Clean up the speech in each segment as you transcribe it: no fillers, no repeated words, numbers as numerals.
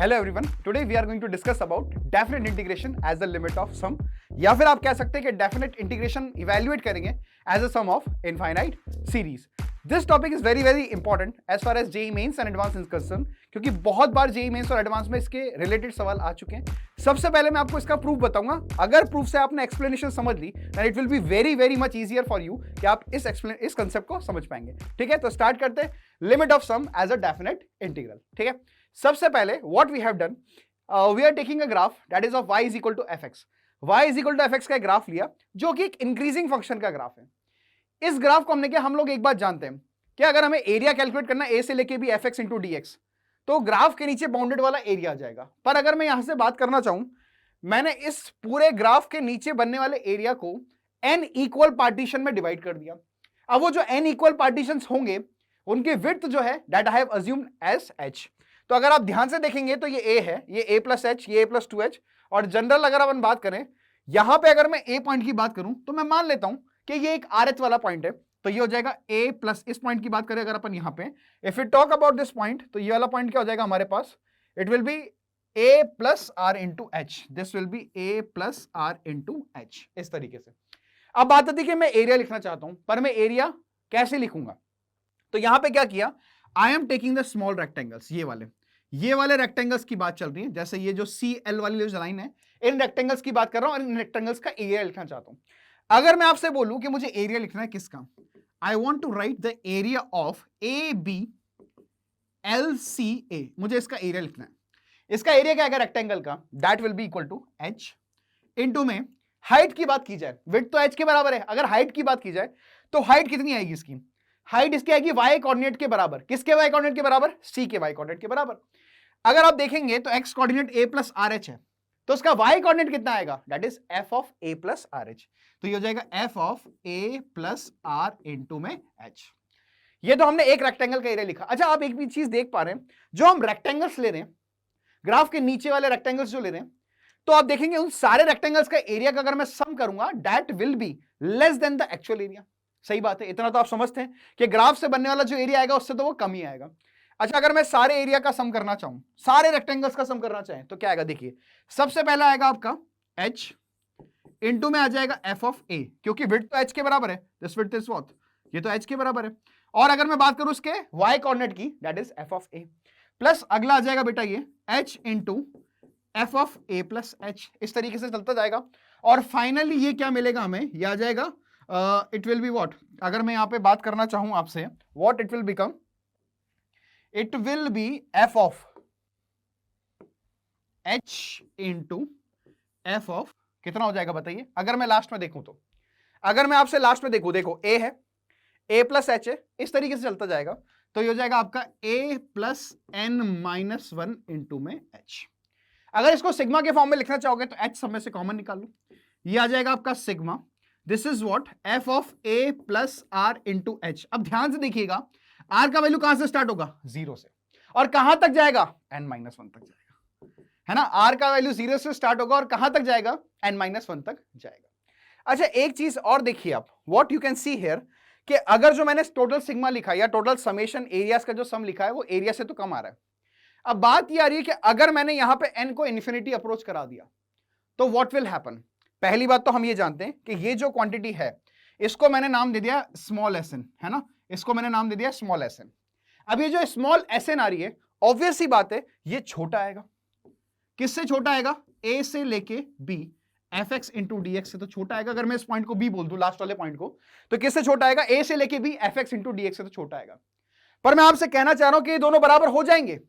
Hello everyone, today we are going to discuss about definite integration as the limit of sum, या फिर आप कह सकते हैं कि डेफिनेट इंटीग्रेशन इवैल्यूएट करेंगे as a sum of infinite series. This topic is very very important as far as JEE mains and advance is concerned, क्योंकि बहुत बार जेईई मेंस और एडवांस में इसके रिलेटेड सवाल आ चुके हैं। सबसे पहले मैं आपको इसका प्रूफ बताऊंगा। अगर प्रूफ से आपने एक्सप्लेनेशन समझ ली then it will be very very much easier for you कि आप इस कंसेप्ट को समझ पाएंगे। ठीक है, तो स्टार्ट करते हैं limit of sum as a definite integral. ठीक है, सबसे पहले what we have done, we are taking a graph that is of y is equal to fx। y is equal to fx का ग्राफ लिया जो कि एक इंक्रीजिंग फंक्शन का ग्राफ है। इस ग्राफ को हमने क्या, हम लोग एक बात जानते हैं कि अगर हमें एरिया कैलकुलेट करना है a से लेके भी fx इंटू dx, तो ग्राफ के नीचे बाउंडेड वाला एरिया आ जाएगा। पर अगर मैं यहां से बात करना चाहूं, मैंने इस पूरे ग्राफ के नीचे बनने वाले एरिया को n इक्वल पार्टीशन में डिवाइड कर दिया। अब वो जो n इक्वल पार्टीशन होंगे उनकी विड्थ जो है that I have assumed as h। तो अगर आप ध्यान से देखेंगे तो ये a है, ये a प्लस एच, ये a प्लस 2h, और जनरल अगर अपन बात करें यहां पे, अगर मैं a पॉइंट की बात करूं तो मैं मान लेता हूं कि ये एक RH वाला पॉइंट है, तो ये हो जाएगा a प्लस, इस पॉइंट की बात करें अगर अपन यहां पे, if you talk about this point, तो ये वाला पॉइंट क्या हो जाएगा हमारे पास, it will be a plus r into h, this will be a plus r into h, इस तरीके से। अब बात आती है कि मैं एरिया लिखना चाहता हूं, पर मैं एरिया कैसे लिखूंगा? तो यहां पे क्या किया, I am taking the small rectangles, ये वाले रेक्टेंगल्स की बात चल रही है, जैसे ये जो CL वाली जो लाइन है, इन रेक्टेंगल्स की बात कर रहा हूं और इन रेक्टेंगल्स का एरिया लिखना चाहता हूं। अगर मैं आपसे बोलूं कि मुझे एरिया लिखना है किसका, I want to write the area of ABLCA, मुझे इसका एरिया लिखना है। इसका एरिया क्या है रेक्टेंगल का, that will be equal to h into में हाइट की बात की जाए, विड्थ तो h के बराबर है, अगर हाइट की बात की जाए तो हाइट कितनी आएगी इसकी, हाइट इसकी आएगी y कोऑर्डिनेट के बराबर। किसके y कोऑर्डिनेट के बराबर? c के y कोऑर्डिनेट के बराबर। अगर आप देखेंगे तो x coordinate a plus r h है, तो उसका y कोऑर्डिनेट कितना आएगा, that is f of a plus r h, तो ये हो जाएगा f of a plus r into में h। ये तो हमने एक रेक्टेंगल का एरिया लिखा। अच्छा, आप एक भी चीज देख पा रहे हैं, जो हम रेक्टेंगल्स ले रहे हैं, ग्राफ के नीचे वाले रेक्टेंगल्स जो ले रहे हैं, तो आप देखेंगे उन सारे रेक्टेंगल्स का एरिया का अगर मैं सम करूंगा that will be less than the actual area. सही बात है, इतना तो आप समझते हैं कि ग्राफ से बनने वाला जो एरिया आएगा उससे तो वो कम ही आएगा। अच्छा, अगर मैं सारे एरिया का सम करना चाहूं, सारे रेक्टेंगल्स का सम करना चाहें, तो क्या आएगा? देखिए, सबसे पहला आएगा आपका h इंटू में आ जाएगा f ऑफ a, क्योंकि विड्थ तो h के बराबर है, दिस विड्थ इज व्हाट, ये तो h के बराबर है। और अगर मैं बात करूं उसके y कोऑर्डिनेट की, that is f of a, plus अगला आ जाएगा बेटा ये h into f of a plus h, इस तरीके से चलता जाएगा। और फाइनली ये क्या मिलेगा हमें, ये आ जाएगा इट विल बी व्हाट, अगर मैं यहां पे बात करना चाहूं आपसे, what it will become, it will B f of h into f of, कितना हो जाएगा बताइए? अगर मैं लास्ट में देखूं तो, अगर मैं आपसे लास्ट में देखूं, देखो a है, a प्लस h है, इस तरीके से चलता जाएगा, तो ये हो जाएगा आपका a plus n minus 1 into में h। अगर इसको सिग्मा के फॉर्म में लिखना चाहोगे तो h सब में से कॉमन निकाल लो, ये आ जाएगा आपका sigma, this is what, f of a plus r into h। अब ध्यान से देखिएगा, r का वैल्यू कहां से स्टार्ट होगा, 0 से, और कहां तक जाएगा, n माइनस 1 तक जाएगा, है ना। r का वैल्यू 0 से स्टार्ट होगा और कहां तक जाएगा, n माइनस 1 तक जाएगा। अच्छा, एक चीज और देखिए आप, what you can see here, कि अगर जो मैंने टोटल सिग्मा लिखा या टोटल समेशन एरियाज का जो सम लिखा है वो एरिया से तो कम आ रहा है। अब बात ये आ रही है कि अगर मैंने यहां पे n को इन्फिनिटी अप्रोच करा दिया तो व्हाट विल हैपन। पहली बात तो हम ये जानते हैं कि ये जो क्वांटिटी है इसको मैंने नाम दे दिया स्मॉल एसएन, है ना, इसको मैंने नाम दे दिया स्मॉल एसएन। अब ये जो स्मॉल एसएन आ रही है, ऑब्वियस सी बात है ये छोटा आएगा। किससे छोटा आएगा, a से लेके b, fx इंटू dx से तो छोटा आएगा। अगर मैं इस पॉइंट को b बोल दूं, लास्ट वाले पॉइंट को, तो किससे छोटा आएगा, a से लेके b, fx इंटू dx से तो छोटा आएगा। पर मैं आपसे कहना चाह रहा हूं कि ये दोनों बराबर हो जाएंगे।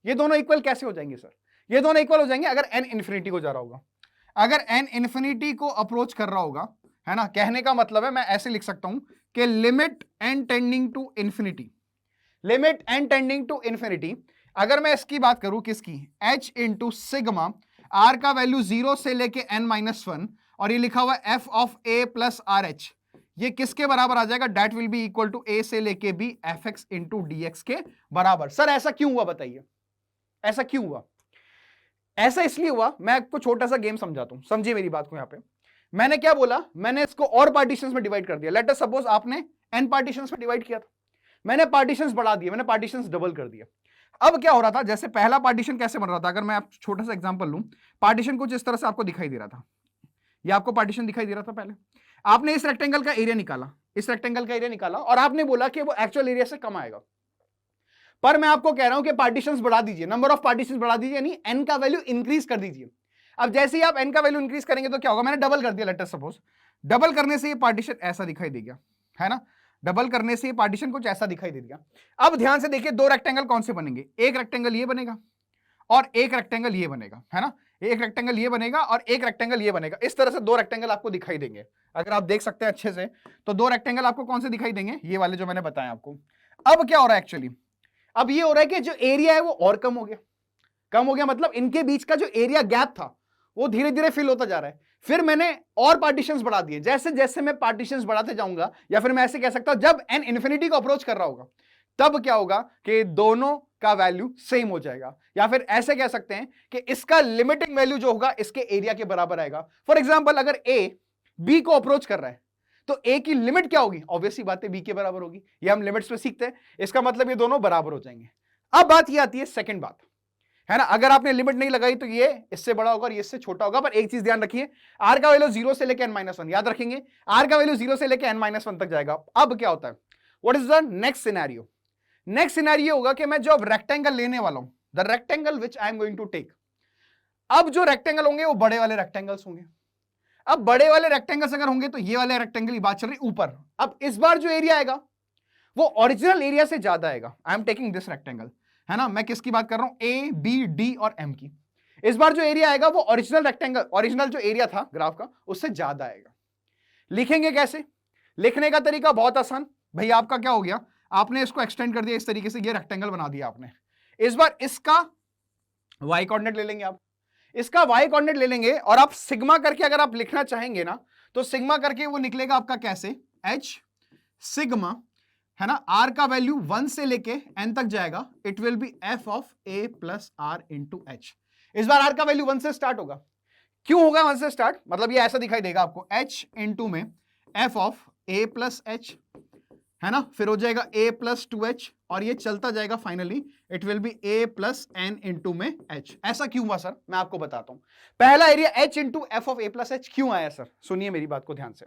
ये दोनों इक्वल कैसे हो जाएंगे सर? ये दोनों इक्वल हो जाएंगे अगर n इन्फिनिटी को जा रहा होगा, अगर n इन्फिनिटी को अप्रोच कर रहा होगा, है ना। कहने का मतलब है, मैं ऐसे लिख सकता हूं कि limit n tending to infinity, limit n tending to infinity, अगर मैं इसकी बात करूं किसकी, h इंटू सिग्मा, r का वैल्यू 0 से लेके n माइनस 1, और ये लिखा हुआ f of a plus r h, ये किसके बराबर आ जाएगा, that will be equal to a से लेके b fx इंटू dx के बराबर। सर ऐसा क्यों हुआ बताइए, ऐसा क्यों हुआ? ऐसा इसलिए हुआ, मैं आपको छोटा सा गेम समझाता हूं, समझिए मेरी बात को। यहां पे मैंने क्या बोला, मैंने इसको और पार्टीशंस में डिवाइड कर दिया। लेट अस सपोज आपने n पार्टीशंस में डिवाइड किया था, मैंने पार्टीशंस बढ़ा दिए, मैंने पार्टीशंस डबल कर दिया। अब क्या हो रहा था, जैसे पहला पार्टीशन कैसे बन रहा था, अगर मैं आप छोटा सा एग्जांपल लूं, पार्टीशन कुछ इस तरह से आपको दिखाई दे रहा था, ये आपको पार्टीशन दिखाई दे रहा था। पहले आपने इस रेक्टेंगल का एरिया निकाला, इस रेक्टेंगल का एरिया निकाला, और आपने बोला कि वो एक्चुअल एरिया से कम आएगा। पर मैं आपको कह रहा हूं कि पार्टीशंस बढ़ा दीजिए, नंबर ऑफ पार्टीशंस बढ़ा दीजिए, यानी एन का वैल्यू इंक्रीज कर दीजिए। अब जैसे ही आप एन का वैल्यू इंक्रीज करेंगे तो क्या होगा, मैंने डबल कर दिया, लेट अस सपोज डबल करने से ये पार्टीशन ऐसा दिखाई दे गया, है ना, डबल करने से ये पार्टीशन कुछ ऐसा दिखाई दे दिया। अब ध्यान से देखिए, दो रेक्टेंगल कौन से बनेंगे, एक रेक्टेंगल ये बनेगा और एक रेक्टेंगल ये बनेगा, है ना, एक रेक्टेंगल ये बनेगा और एक रेक्टेंगल ये बनेगा। इस तरह से दो रेक्टेंगल आपको दिखाई देंगे। अगर आप देख सकते हैं अच्छे से, तो दो रेक्टेंगल आपको कौन से दिखाई देंगे, ये वाले जो मैंने बताया आपको। अब क्या हो रहा है एक्चुअली, अब ये हो रहा है कि जो एरिया है वो और कम हो गया, कम हो गया मतलब इनके बीच का जो एरिया गैप था वो धीरे धीरे फिल होता जा रहा है। फिर मैंने और पार्टीशंस बढ़ा दिए, जैसे जैसे मैं पार्टीशंस बढ़ाते जाऊंगा, या फिर मैं ऐसे कह सकता हूं जब एन इन्फिनिटी को अप्रोच कर रहा होगा तब क्या होगा कि दोनों का वैल्यू सेम हो जाएगा, या फिर ऐसे कह सकते हैं कि इसका लिमिटिंग वैल्यू जो होगा इसके एरिया के बराबर आएगा। फॉर एग्जाम्पल, अगर ए बी को अप्रोच कर रहा है तो ए की लिमिट क्या होगी, ऑब्वियसली बात है बी के बराबर होगी। ये हम लिमिट्स में सीखते हैं, इसका मतलब ये दोनों बराबर हो जाएंगे। अब बात ये आती है सेकंड बात, है ना, अगर आपने लिमिट नहीं लगाई तो ये इससे बड़ा होगा और ये इससे छोटा होगा। पर एक चीज ध्यान रखिए, आर का वैल्यू 0 से लेकर n-1, याद रखेंगे आर का वैल्यू 0 से लेकर n-1 तक जाएगा। अब क्या होता है, what is the next scenario, next scenario होगा कि मैं जो अब रेक्टेंगल लेने वाला हूं, the rectangle which I am going to take, अब जो रेक्टेंगल होंगे वो बड़े वाले रेक्टेंगल्स होंगे। अब बड़े वाले रेक्टेंगल्स अगर होंगे तो ये वाले रेक्टेंगल की बात चल रही ऊपर। अब इस बार जो एरिया आएगा वो ओरिजिनल एरिया से ज्यादा आएगा। I am taking this rectangle, है ना, मैं किसकी बात कर रहा हूं, ए बी डी और एम की। इस बार जो एरिया आएगा वो ओरिजिनल रेक्टेंगल, ओरिजिनल जो एरिया था ग्राफ का उससे ज्यादा आएगा। लिखेंगे कैसे, लिखने का तरीका बहुत आसान, भैया आपका क्या हो गया, आपने इसको एक्सटेंड कर दिया इस तरीके से, ये रेक्टेंगल बना दिया आपने। इस बार इसका वाई कोऑर्डिनेट ले लेंगे आप, इसका वाई कोऑर्डिनेट ले लेंगे, और आप सिग्मा करके अगर आप लिखना चाहेंगे ना तो सिग्मा करके वो निकलेगा आपका कैसे, एच सिग्मा, है ना, आर का वैल्यू 1 से लेके n तक जाएगा, it will be f of a plus r into h. इस बार आर का वैल्यू 1 से स्टार्ट होगा। क्यों होगा 1 से स्टार्ट, मतलब ये ऐसा दिखाई देगा आपको, h इंटू में F of a plus h, है ना, फिर हो जाएगा a प्लस 2h, और ये चलता जाएगा finally it will be a plus n into में h। ऐसा क्यों हुआ सर, मैं आपको बताता हूं। पहला area h into f of a plus H क्यों आया सर, सुनिए मेरी बात को ध्यान से,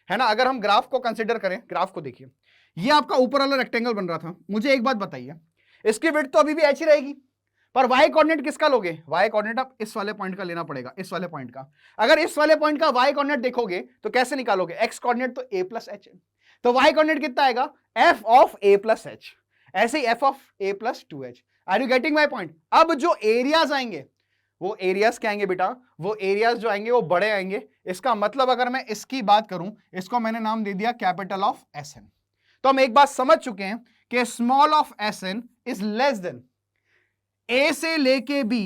है ना। अगर हम ग्राफ को कंसिडर करें, ग्राफ को देखिए, ये आपका ऊपर वाला रेक्टेंगल बन रहा था। मुझे एक बात बताइए, इसकी विड्थ तो अभी भी h ही रहेगी, पर y कोऑर्डिनेट किसका लोगे, y कोऑर्डिनेट आप इस वाले पॉइंट का लेना पड़ेगा, इस वाले पॉइंट का। अगर इस वाले पॉइंट का y कोऑर्डिनेट देखोगे तो कैसे निकालोगे, x कोऑर्डिनेट तो a प्लस एच है, तो y कोऑर्डिनेट कितना आएगा, f of a plus h, ऐसे ही f of a plus 2h। Are you getting my point. अब जो एरियाज आएंगे वो एरियाज क्या आएंगे बेटा, वो एरियाज जो आएंगे वो बड़े आएंगे। इसका मतलब अगर मैं इसकी बात करूं, इसको मैंने नाम दे दिया कैपिटल ऑफ SN। तो हम एक बात समझ चुके हैं कि small of SN is less than a से लेके b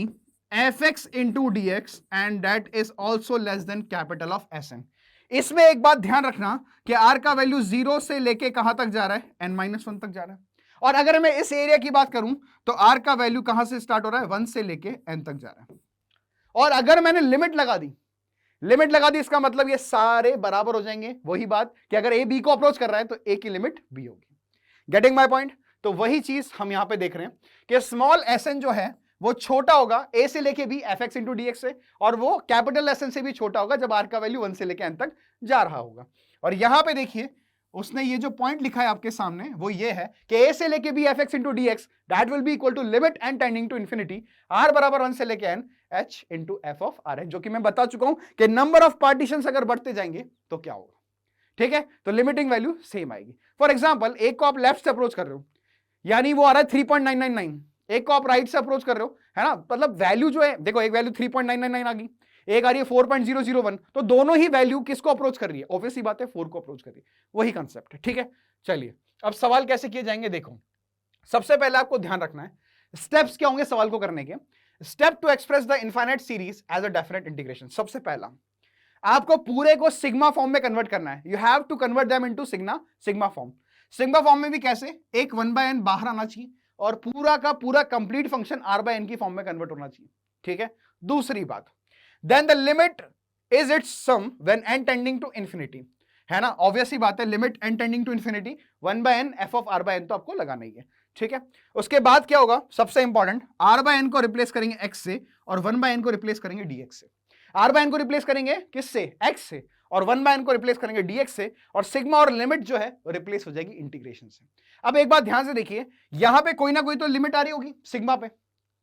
fx into d x, and that is also less than capital of SN। इसमें एक बात ध्यान रखना कि r का वैल्यू 0 से लेके कहां तक जा रहा है, n-1 तक जा रहा है। और अगर मैं इस एरिया की बात करूं तो r का वैल्यू कहां से स्टार्ट हो रहा है, 1 से लेके n तक जा रहा है। और अगर मैंने लिमिट लगा दी, लिमिट लगा दी, इसका मतलब ये सारे बराबर हो जाएंगे। वही बात कि अगर a b को अप्रोच कर रहा है तो a की लिमिट b होगी। Getting my point. तो वही चीज हम यहां पे देख रहे हैं कि स्मॉल SN जो है वो छोटा होगा a से लेके b fx into d x से, और वो कैपिटल SN से भी छोटा होगा जब r का वैल्यू 1 से लेके n तक जा रहा होगा। और यहां पे देखिए उसने ये जो पॉइंट लिखा है आपके सामने वो ये है कि a से लेके b fx into d x that will be equal to limit n tending to infinity r बराबर 1 से लेके n h into f of r है, जो कि मैं बता चुका हूं कि नंबर ऑफ पार्टीशंस अगर बढ़ते जाएंगे तो क्या होगा। ठीक है, तो लिमिटिंग वैल्यू सेम आएगी। फॉर एग्जाम्पल, एक को आप लेफ्ट से अप्रोच कर रहे हो, यानी वो आ रहा है 3.999, एक को आप राइट से अप्रोच कर रहे हो, है ना, मतलब वैल्यू जो है देखो, एक वैल्यू 3.999 आ गई, एक आ रही है 4.001, तो दोनों ही वैल्यू किसको अप्रोच कर रही है, ऑब्वियसली बात है 4 को अप्रोच कर रही है। वही कंसेप्ट है। ठीक है, चलिए अब सवाल कैसे किए जाएंगे देखो। सबसे पहले आपको ध्यान रखना है स्टेप्स क्या होंगे सवाल को करने के। Step two express the infinite series as a definite integration. सबसे पहला आपको पूरे को सिग्मा फॉर्म में कन्वर्ट करना है। You have to convert them into sigma form. Sigma form में भी कैसे, एक 1/n बाहर आना चाहिए और पूरा का पूरा कंप्लीट फंक्शन r/n की फॉर्म में कन्वर्ट होना चाहिए। ठीक है, दूसरी बात, then the limit is its sum when n tending to infinity, है ना, ऑब्वियस ही बात है, limit n tending to infinity 1/n f of r by n तो आपको लगाना ही है, ठीक है। उसके बाद क्या होगा, सबसे इंपॉर्टेंट, r बाय n को रिप्लेस करेंगे x से और 1/n को रिप्लेस करेंगे dx से। r बाय n को रिप्लेस करेंगे किससे, x से, और 1/n को रिप्लेस करेंगे dx से, और सिग्मा और लिमिट जो है वो रिप्लेस हो जाएगी इंटीग्रेशन से। अब एक बात ध्यान से देखिए, यहां पे कोई ना कोई तो लिमिट आ रही होगी सिग्मा पे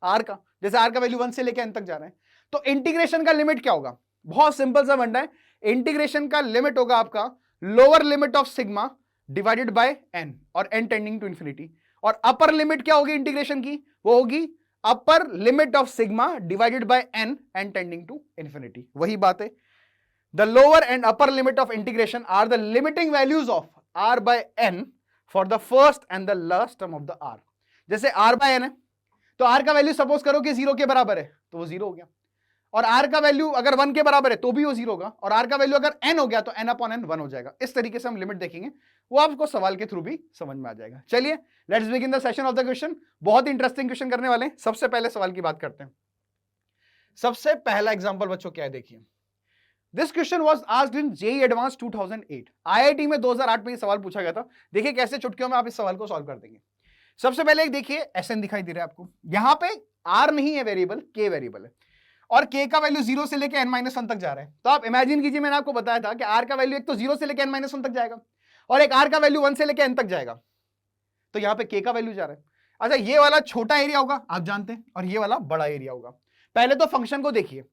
r का, जैसे r का वैल्यू 1 से लेकर n तक जा रहा है, तो इंटीग्रेशन का लिमिट क्या होगा, बहुत सिंपल सा फंडा है, इंटीग्रेशन का लिमिट होगा आपका lower limit of sigma divided by n और n टेंडिंग टू इंफिनिटी, और अपर लिमिट क्या होगी इंटीग्रेशन की, वो होगी upper limit of sigma divided by n and tending to infinity. वही बात है, the lower and upper limit of integration are the limiting values of r by n for the first and the last term of the r। जैसे r by n है तो r का value suppose करो कि 0 के बराबर है तो वो 0 हो गया, और r का वैल्यू अगर 1 के बराबर है तो भी वो 0 होगा, और r का वैल्यू अगर n हो गया तो n अपॉन n 1 हो जाएगा। इस तरीके से हम लिमिट देखेंगे, वो आपको सवाल के थ्रू भी समझ में आ जाएगा। चलिए let's begin the session of the question. बहुत इंटरेस्टिंग क्वेश्चन करने वाले हैं। सबसे पहले सवाल की बात करते हैं। सबसे पहला एग्जांपल बच्चों क्या है, देखिए, this question was asked in JEE advance 2008। IIT में 2008 में ये सवाल पूछा गया था। देखिए कैसे चुटकियों में आप इस सवाल को सॉल्व कर देंगे। सबसे पहले एक देखिए एसएन दिखाई दे रहा है आपको, यहां पे आर नहीं है वेरिएबल, के वेरिएबल है, और के का वैल्यू 0 से लेकर n-1 तक जा रहा है। तो आप इमेजिन कीजिए, मैंने आपको बताया था कि आर का वैल्यू एक तो 0 से लेकर n-1 तक जाएगा, और एक आर का वैल्यू 1 से लेकर n तक जाएगा, तो यहां पे के का वैल्यू जा रहा है। अच्छा, ये वाला छोटा एरिया होगा आप जानते हैं, और ये वाला बड़ा एरिया होगा। पहले तो फंक्शन को देखिए,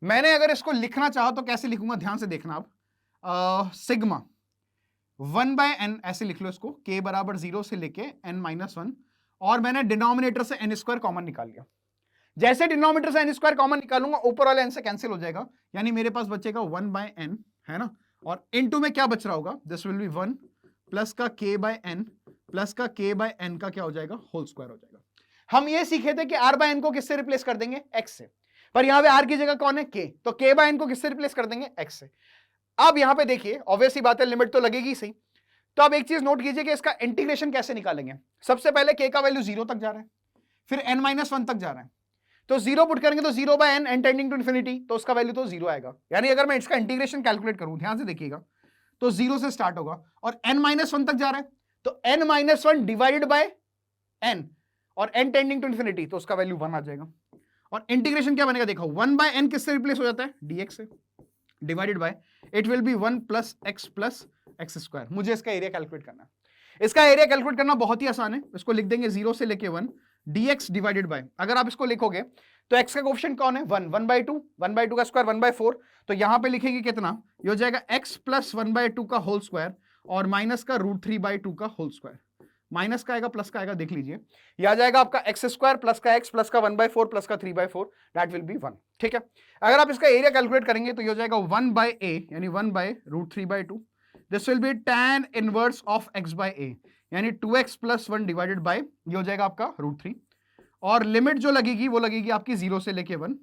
मैंने अगर इसको लिखना चाहा तो कैसे लिखूंगा, ध्यान से देखना आप, सिग्मा 1/n ऐसे लिख लो इसको, k बराबर 0 से लेके n-1, और मैंने डिनोमिनेटर से n² कॉमन निकाल लिया। जैसे डिनोमिनेटर से n² कॉमन निकालूंगा, ऊपर वाला n से कैंसिल हो जाएगा, यानी मेरे पास बचेगा 1/n, है ना, और इनटू में क्या बच रहा होगा, दिस विल बी 1 प्लस का k/n प्लस का k/n का क्या हो जाएगा, होल स्क्वायर हो जाएगा। हम ये सीखे थे कि r/n को किससे रिप्लेस कर देंगे, x से, पर यहां पे r की जगह कौन है, k, तो k/n को किससे रिप्लेस कर देंगे, x से। अब यहां पे देखिए ऑब्वियसली बात है, लिमिट तो लगेगी सही। तो अब एक चीज नोट कीजिए कि इसका इंटीग्रेशन कैसे निकालेंगे। सबसे पहले k का वैल्यू 0 तक जा रहा है, फिर n-1 तक जा रहा है, तो 0 पुट करेंगे तो 0/n n tending to infinity, तो उसका वैल्यू तो 0 आएगा। यानी अगर मैं इसका इंटीग्रेशन कैलकुलेट करूं, ध्यान से देखिएगा, तो 0 से स्टार्ट होगा और n-1 तक जा रहा है, तो n-1 डिवाइडेड बाय n और n टेंडिंग टू इंफिनिटी, तो उसका वैल्यू 1 आ जाएगा। और इंटीग्रेशन क्या बनेगा, देखो 1/n किससे रिप्लेस हो जाता है, dx से, divided by it will B 1 plus x square. मुझे इसका एरिया कैलकुलेट करना है। इसका एरिया कैलकुलेट करना बहुत ही आसान है, इसको लिख देंगे 0 से लेके 1 dx डिवाइडेड बाय, अगर आप इसको लिखोगे तो x का कोएफिशिएंट कौन है, 1, 1/2, 1/2 का स्क्वायर 1/4, तो यहां पे लिखेंगे कितना, ये हो जाएगा x प्लस 1/2 का होल स्क्वायर और माइनस का √3/2 का होल स्क्वायर। माइनस का आएगा प्लस का आएगा, देख लीजिए, ये आ जाएगा आपका x स्क्वायर प्लस का x प्लस का 1/4 प्लस का 3/4, दैट विल बी 1। ठीक है, अगर आप इसका एरिया कैलकुलेट करेंगे तो ये हो जाएगा 1/a यानी 1/√3/2, this will B tan inverse of x/a यानी 2x प्लस 1 डिवाइडेड बाय, ये हो जाएगा आपका √3, और लिमिट जो लगेगी वो लगेगी आपकी 0 से लेके 1।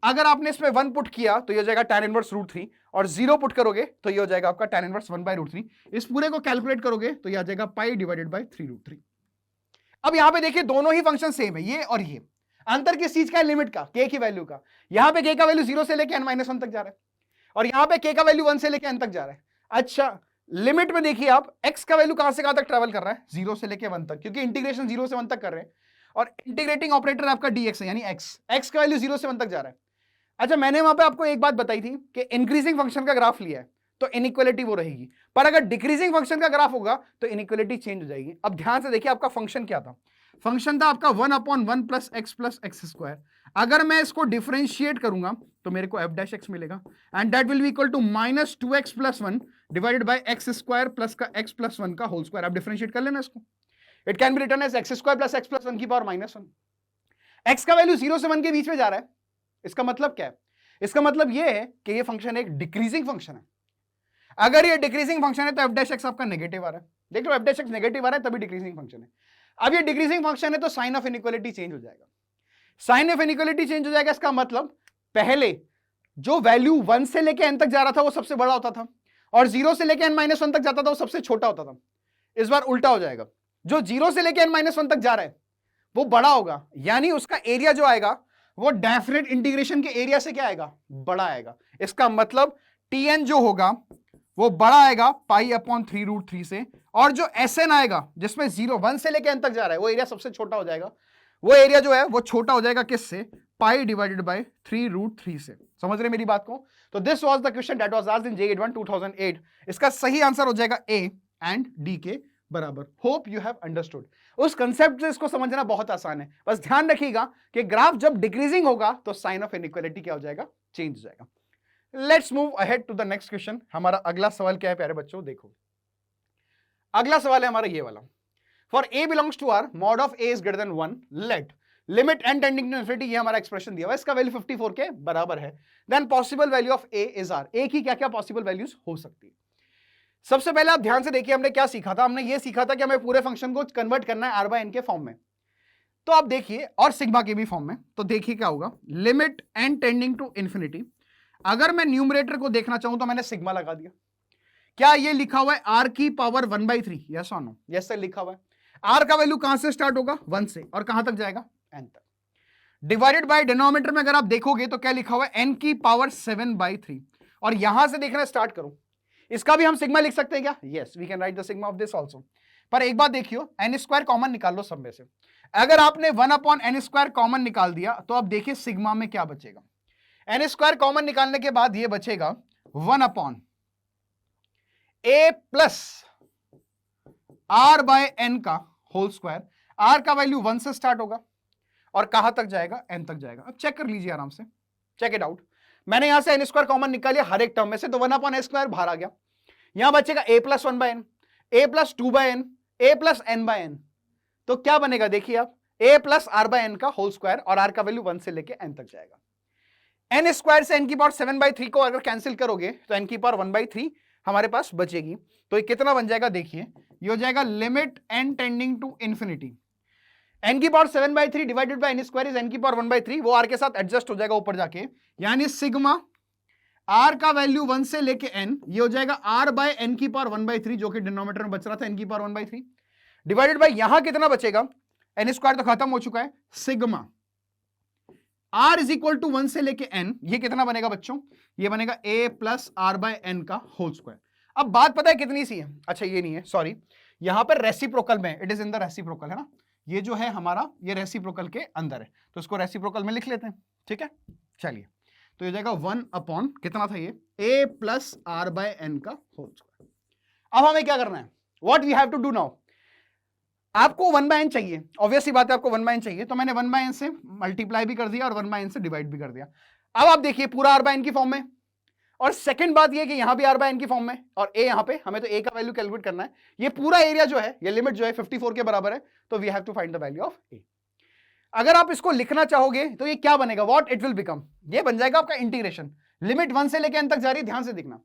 अगर आपने इसमें 1 पुट किया तो ये हो जाएगा tan इनवर्स √3, और 0 पुट करोगे तो ये हो जाएगा आपका tan इनवर्स 1/√3। इस पूरे को कैलकुलेट करोगे तो ये आ जाएगा पाई डिवाइडेड बाय 3√3। अब यहां पे देखिए दोनों ही फंक्शन सेम है, ये और ये, अंतर किस चीज का है, लिमिट का, k की वैल्यू का। यहां पे k का वैल्यू 0 से लेके n-1 तक जा रहा है, और यहां पे k का वैल्यू 1 से लेके n तक जा रहा है। अच्छा, लिमिट में देखिए आप, x का वैल्यू कहां से कहां तक ट्रेवल कर रहा है, 0 से लेके 1 तक, क्योंकि इंटीग्रेशन 0 से 1 तक कर रहे हैं, और इंटीग्रेटिंग ऑपरेटर आपका dx है यानी x का वैल्यू 0 से 1 तक जा रहा है। अच्छा, मैंने वहां पे आपको एक बात बताई थी कि इंक्रीजिंग फंक्शन का ग्राफ लिया है तो इनइक्वालिटी वो रहेगी, पर अगर डिक्रीजिंग फंक्शन का ग्राफ होगा तो इनइक्वालिटी चेंज हो जाएगी। अब ध्यान से देखिए, आपका फंक्शन क्या था, फंक्शन था आपका 1/1 प्लस x स्क्वायर। अगर मैं इसको डिफरेंशिएट करूंगा तो मेरे को f' मिलेगा, and that will be equal to -2x plus 1 divided by x square plus का x प्लस 1 का होल स्क्वायर। आप डिफरेंशिएट कर लेना इसको, it can be written as x square plus x plus 1 की पावर -1। x का value 0 से 1 के बीच में जा रहा है, इसका मतलब क्या है, इसका मतलब यह है कि ये फंक्शन एक डिक्रीजिंग फंक्शन है। अगर ये डिक्रीजिंग फंक्शन है तो f' आपका नेगेटिव आ रहा है, देख लो f' नेगेटिव आ रहा है तभी डिक्रीजिंग फंक्शन है। अब ये डिक्रीजिंग फंक्शन है तो साइन ऑफ इनइक्वालिटी चेंज हो जाएगा, साइन ऑफ इनइक्वालिटी चेंज हो जाएगा। इसका मतलब पहले जो वैल्यू 1 से लेके n तक जा रहा था वो सबसे बड़ा होता था, और 0 से लेके n-1 तक जाता था वो सबसे छोटा होता था। इस बार उल्टा हो जाएगा, जो 0 से लेके n-1 तक जा रहा है वो बड़ा होगा, यानी उसका एरिया जो आएगा वो डेफिनेट इंटीग्रेशन के एरिया से क्या आएगा, बड़ा आएगा। इसका मतलब tn जो होगा वो बड़ा आएगा पाई अपॉन 3√3 से, और जो SN आएगा जिसमें 1 से लेके n तक जा रहा है वो एरिया सबसे छोटा हो जाएगा, वो एरिया जो है वो छोटा हो जाएगा किससे, पाई डिवाइडेड बाय 3√3 से। समझ रहे मेरी बात को? तो this was the question that was asked in JEE 2008। इसका सही आंसर हो जाएगा A एंड D के बराबर। Hope you have understood. उस कंसेप्ट से इसको समझना बहुत आसान है, बस ध्यान रखिएगा कि ग्राफ जब डिक्रीजिंग होगा तो साइन ऑफ इनइक्वालिटी क्या हो जाएगा, चेंज हो जाएगा। Let's move ahead to the next question. हमारा अगला सवाल क्या है प्यारे बच्चों, देखो अगला सवाल है हमारा ये वाला। For A belongs to R, mod of A is greater than 1, let limit n tending to infinity, ये हमारा एक्सप्रेशन दिया हुआ है, इसका वैल्यू 54 के बराबर है। Then possible value of A is R, A की क्या क्या पॉसिबल वैल्यूज हो सकती है। सबसे पहले आप ध्यान से देखिए हमने क्या सीखा था, हमने ये सीखा था कि हमें पूरे फंक्शन को कन्वर्ट करना है R/n के फॉर्म में। तो आप देखिए, और सिग्मा के भी फॉर्म में, तो देखिए क्या होगा, limit n tending to infinity. अगर मैं न्यूमरेटर को देखना चाहूं तो मैंने सिग्मा लगा दिया। क्या ये लिखा हुआ है r की पावर 1/3? यस और नो? यस सर लिखा हुआ है। r का वैल्यू कहां से स्टार्ट होगा, 1 से, और कहां तक जाएगा, n तक। डिवाइडेड बाय डिनोमिनेटर में अगर आप देखोगे तो क्या लिखा हुआ है, n की पावर 7/3, और यहां से देखना स्टार्ट करो। इसका भी हम सिग्मा लिख सकते हैं क्या? Yes, we can write the sigma of this also. पर एक बात देखियो, n² कॉमन निकाल लो सब में से। अगर आपने 1/n² कॉमन निकाल दिया तो अब देखिए सिग्मा में क्या बचेगा। n² कॉमन निकालने के बाद ये बचेगा 1/a प्लस r/n का होल स्क्वायर। r का वैल्यू 1 से स्टार्ट होगा और कहां तक जाएगा, n तक जाएगा। अब चेक कर लीजिए आराम से, चेक इट आउट। मैंने यहां से n² कॉमन निकालिया हर एक टर्म में से, तो 1/a² बाहर आ गया। यहां बचेगा a plus 1/n, a plus 2/n, a plus n/n। तो क्या बनेगा देखिए आप, a प्लस r/n का होल स्क्वायर, और r का वैल्यू 1 से लेके n तक जाएगा। n² से n की पावर 7/3 को अगर कैंसिल करोगे तो n की पावर 1/3 हमारे पास बचेगी। तो ये कितना बन जाएगा देखिए, ये हो जाएगा limit n tending to infinity, n की power 7/3 divided by n² is n की पावर 1/3, वो r के साथ एडजस्ट हो जाएगा ऊपर जाके, यानी सिग्मा r का वैल्यू 1 से लेके n, ये हो जाएगा r/n की पावर 1/3, जो कि डिनोमिनेटर में बच रहा था n की पावर 1/3, डिवाइडेड बाय यहां कितना बचेगा, n² तो खत्म हो चुका है, sigma r is equal to 1 से लेके n, ये कितना बनेगा बच्चों, ये बनेगा a प्लस r/n का होल स्क्वायर। अब बात पता है कितनी सी है, अच्छा ये नहीं है, सॉरी, यहां पर रेसिप्रोकल में, it is in the reciprocal, है ना, ये जो है हमारा ये रेसिप्रोकल के अंदर है, तो इसको रेसिप्रोकल में लिख लेते हैं, ठीक है। चलिए, तो ये जाएगा 1 कितना था ये, a प्लस r/n का होल स्क्वायर। अब हमें क्या करना है, what we have to do now, आपको 1/n चाहिए, ऑब्वियसली बात है आपको 1/n चाहिए, तो मैंने 1/n से मल्टीप्लाई भी कर दिया और 1/n से डिवाइड भी कर दिया। अब आप देखिए पूरा r/n की फॉर्म में, और सेकंड बात ये कि यहां भी r/n की फॉर्म में, और a यहां पे, हमें तो a का वैल्यू कैलकुलेट करना है। ये पूरा एरिया जो है, ये लिमिट जो है 54 के बराबर है, तो we have to find the value of a। अगर आप इसको लिखना चाहोगे तो ये क्या बनेगा, व्हाट इट विल बिकम, ये बन जाएगा आपका इंटीग्रेशन, लिमिट 1 से लेकर n तक जा रही है, ध्यान से देखना,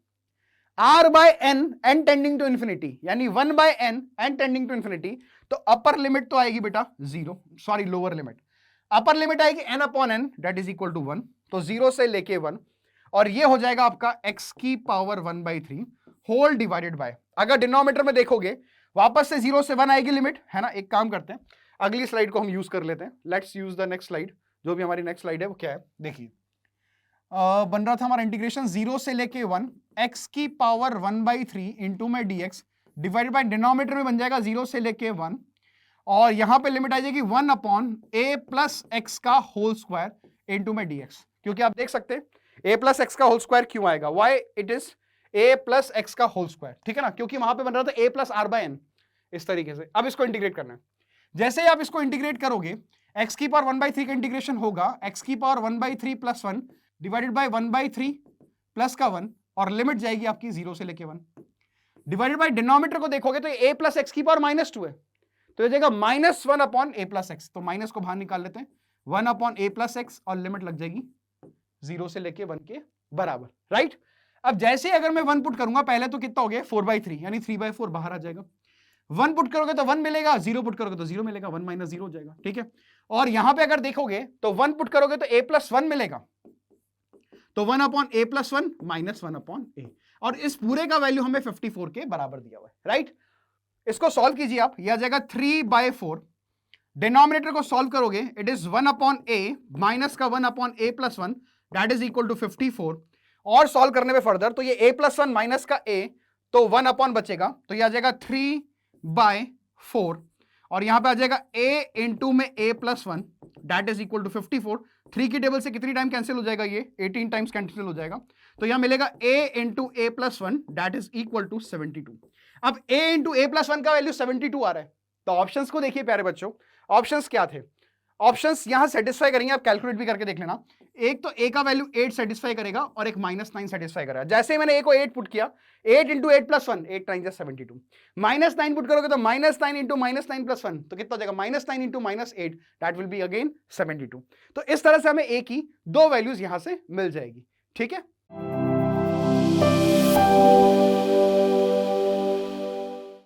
r/n n tending to infinity, यानी 1/n n tending to infinity, तो अपर लिमिट तो आएगी बेटा 0, sorry lower limit, upper limit आएगी n/n that is equal to 1, तो 0 से लेके 1, और ये हो जाएगा आपका x की पावर 1/3 होल डिवाइडेड बाय, अगर डिनोमिनेटर में देखोगे वापस से 0 से 1 आएगी लिमिट, है ना। एक काम करते हैं, अगली स्लाइड को हम यूज कर लेते हैं, let's use the next slide, जो भी हमारी नेक्स्ट स्लाइड है वो क्या है देखिए, बन रहा था हमारा इंटीग्रेशन 0 से लेके 1 x की पावर 1/3 इंटू में dx डिवाइडेड बाय डिनोमिनेटर में बन जाएगा 0 से लेके 1, और यहां पे लिमिट आ जाएगी 1/a प्लस x का होल स्क्वायर इंटू में dx, क्योंकि आप देख सकते हैं a प्लस x का होल स्क्वायर क्यों आएगा, why it is a plus x का होल स्क्वायर, ठीक है ना, क्योंकि वहां पे बन रहा था a प्लस r/n इस तरीके से। अब इसको इंटीग्रेट करना है, जैसे ही आप इसको इंटीग्रेट करोगे x की पावर 1/3 का इंटीग्रेशन होगा x की power 1/3 plus 1 divided bye 1/3 plus का 1, और लिमिट जाएगी आपकी 0 से लेके 1, डिवाइडेड बाय डिनोमिनेटर को देखोगे तो a प्लस एक्स की पावर -2 है, तो ये जाएगा -1/a प्लस एक्स, तो माइनस को बाहर निकाल लेते हैं, 1/a प्लस एक्स, और लिमिट लग जाएगी 0 से लेके 1 के बराबर, राइट। अब जैसे अगर मैं 1 पुट करूंगा, पहले तो कितना हो गया 4/3, यानी 3/4 बाहर आ जाएगा, 1 पुट करोगे तो 1 मिलेगा, 0 पुट करोगे तो 0 मिलेगा, 1 - 0 हो जाएगा, ठीक है। और यहां पे अगर देखोगे तो 1 पुट करोगे तो a प्लस 1 मिलेगा, तो 1/a प्लस 1 माइनस 1/a, और इस पूरे का वैल्यू हमें 54 के बराबर दिया हुआ है, राइट। इसको सॉल्व कीजिए आप, यह आ जाएगा 3/4, डिनोमिनेटर को सॉल्व करोगे इट इज 1/a माइनस का 1/a plus 1 that is equal to 54, और सॉल्व करने में फर्दर तो ये a प्लस 1 माइनस का a तो 1 अपॉन बचेगा, तो यह आ जाएगा 3/4 और यहां पे आ जाएगा a इंटू में a plus 1 that is equal to 54। 3 की टेबल से कितनी टाइम कैंसिल हो जाएगा, ये 18 टाइम्स कैंसिल हो जाएगा, तो यहां मिलेगा a into a plus 1 that is equal to 72। अब a इंटू a प्लस 1 का वैल्यू 72 आ रहा है, तो ऑप्शंस को देखिए प्यारे बच्चों, ऑप्शंस क्या थे, ऑप्शंस यहां सेटिस्फाई करेंगे, आप कैलकुलेट भी करके देख लेना। एक तो a का वैल्यू 8 सेटिस्फाई करेगा और एक -9 सेटिस्फाई करेगा। जैसे ही मैंने a को 8 पुट किया, 8 इंटू 8 प्लस 1, 8 टाइम्स 72, -9 पुट करोगे तो -9 इंटू -9 प्लस 1, तो कितना हो जाएगा, -9 into -8 that will be again 72। तो इस तरह से हमें a की दो वैल्यूज यहां से मिल जाएगी, ठीक है।